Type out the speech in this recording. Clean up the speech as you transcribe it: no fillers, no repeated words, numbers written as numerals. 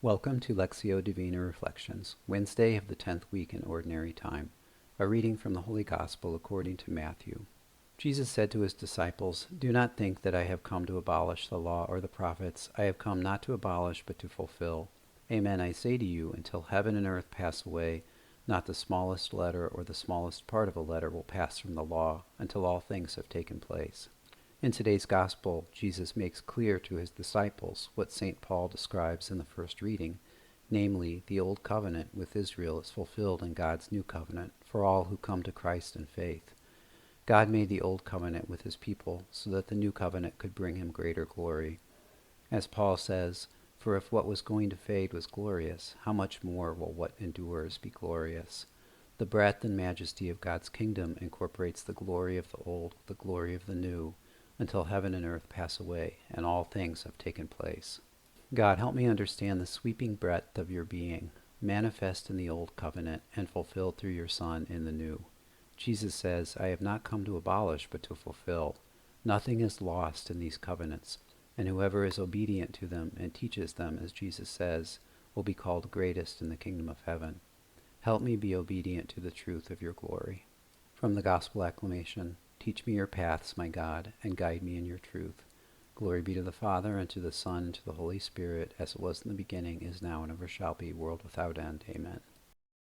Welcome to Lectio Divina Reflections, Wednesday of the 10th week in Ordinary Time. A reading from the Holy Gospel according to Matthew. Jesus said to his disciples, "Do not think that I have come to abolish the law or the prophets. I have come not to abolish, but to fulfill. Amen, I say to you, until heaven and earth pass away, not the smallest letter or the smallest part of a letter will pass from the law, until all things have taken place." In today's Gospel, Jesus makes clear to his disciples what St. Paul describes in the first reading, namely, the Old Covenant with Israel is fulfilled in God's New Covenant for all who come to Christ in faith. God made the Old Covenant with his people so that the New Covenant could bring him greater glory. As Paul says, "For if what was going to fade was glorious, how much more will what endures be glorious?" The breadth and majesty of God's kingdom incorporates the glory of the old with the glory of the new, until heaven and earth pass away, and all things have taken place. God, help me understand the sweeping breadth of your being, manifest in the Old Covenant and fulfilled through your Son in the New. Jesus says, "I have not come to abolish, but to fulfill." Nothing is lost in these covenants, and whoever is obedient to them and teaches them, as Jesus says, will be called greatest in the kingdom of heaven. Help me be obedient to the truth of your glory. From the Gospel Acclamation. Teach me your paths, my God, and guide me in your truth. Glory be to the Father, and to the Son, and to the Holy Spirit, as it was in the beginning, is now, and ever shall be, world without end. Amen.